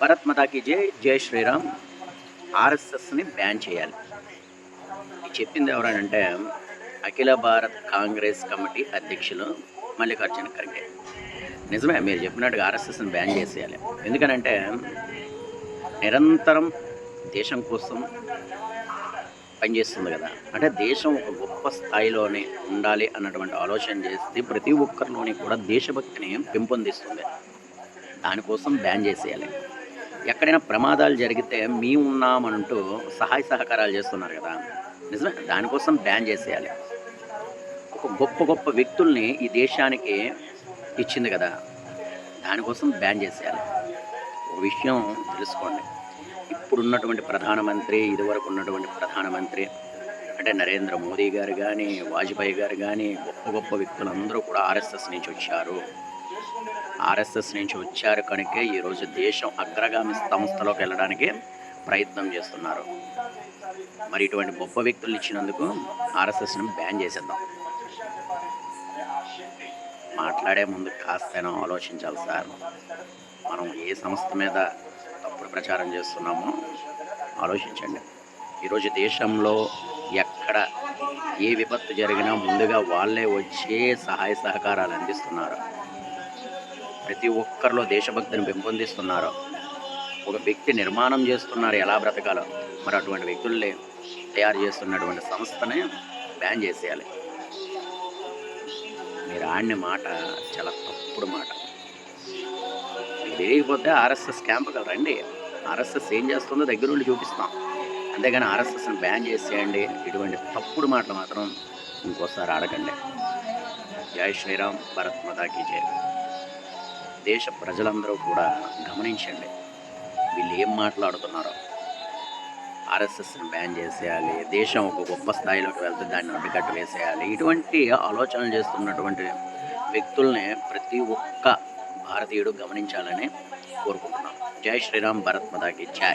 భరత్ మాతాకి జై, జై శ్రీరామ్. ఆర్ఎస్ఎస్‌ని బ్యాన్ చేయాలి. ఇది చెప్పింది ఎవరనంటే అఖిల భారత్ కాంగ్రెస్ కమిటీ అధ్యక్షులు మల్లికార్జున ఖర్గే. నిజమే మీరు చెప్పినట్టుగా ఆర్ఎస్ఎస్‌ని బ్యాన్ చేసేయాలి. ఎందుకనంటే నిరంతరం దేశం కోసం పనిచేస్తుంది కదా! అంటే దేశం ఒక గొప్ప స్థాయిలోనే ఉండాలి అన్నటువంటి ఆలోచన చేసి ప్రతి ఒక్కరిలోని కూడా దేశభక్తిని పెంపొందిస్తుంది. దానికోసం బ్యాన్ చేసేయాలి. ఎక్కడైనా ప్రమాదాలు జరిగితే మేమున్నామంటూ సహాయ సహకారాలు చేస్తున్నారు కదా! నిజమే దానికోసం బ్యాన్ చేసేయాలి. ఒక గొప్ప గొప్ప వ్యక్తుల్ని ఈ దేశానికి ఇచ్చింది కదా! దానికోసం బ్యాన్ చేసేయాలి. ఒక విషయం తెలుసుకోండి. ఇప్పుడున్నటువంటి ప్రధానమంత్రి, ఇదివరకు ఉన్నటువంటి ప్రధానమంత్రి అంటే నరేంద్ర మోదీ గారు గానీ, వాజ్పేయి గారు గానీ, గొప్ప గొప్ప వ్యక్తులందరూ కూడా ఆర్ఎస్ఎస్ నుంచి వచ్చారు. ఆర్ఎస్ఎస్ నుంచి వచ్చారు కనుకే ఈరోజు దేశం అగ్రగామి సంస్థలోకి వెళ్ళడానికి ప్రయత్నం చేస్తున్నారు. మరి ఇటువంటి గొప్ప వ్యక్తులు ఇచ్చినందుకు ఆర్ఎస్ఎస్‌ని బ్యాన్ చేసేద్దాం. మాట్లాడే ముందు కాస్తైనా ఆలోచించాలి సార్. మనం ఏ సంస్థ మీద తప్పుడు ప్రచారం చేస్తున్నామో ఆలోచించండి. ఈరోజు దేశంలో ఎక్కడ ఏ విపత్తు జరిగినా ముందుగా వాళ్ళే వచ్చి సహాయ సహకారాలు అందిస్తున్నారు. ప్రతి ఒక్కరిలో దేశభక్తిని పెంపొందిస్తున్నారు. ఒక వ్యక్తి నిర్మాణం చేస్తున్నారు ఎలా బ్రతకాలో. మరి అటువంటి వ్యక్తుల్ని తయారు చేస్తున్నటువంటి సంస్థని బ్యాన్ చేసేయాలి. మీరు ఆడిన మాట చాలా తప్పుడు మాట. మీకు తెలియకపోతే ఆర్ఎస్ఎస్ క్యాంపుకి రండి. ఆర్ఎస్ఎస్ ఏం చేస్తుందో దగ్గరుండి చూపిస్తాం. అంతేగాని ఆర్ఎస్ఎస్ని బ్యాన్ చేసేయండి ఇటువంటి తప్పుడు మాటలు మాత్రం ఇంకోసారి ఆడకండి. జై శ్రీరామ్. భరత్ మాతాకి జై. దేశ ప్రజలందరూ కూడా గమనించండి వీళ్ళు ఏం మాట్లాడుతున్నారో. ఆర్ఎస్ఎస్ని బ్యాన్ చేసేయాలి, దేశం ఒక గొప్ప స్థాయిలోకి వెళ్తే దాన్ని అడ్డుకట్టు వేసేయాలి, ఇటువంటి ఆలోచనలు చేస్తున్నటువంటి వ్యక్తుల్ని ప్రతి ఒక్క భారతీయుడు గమనించాలని కోరుకుంటున్నాం. జై శ్రీరామ్. భరత్ మాతాకి జై.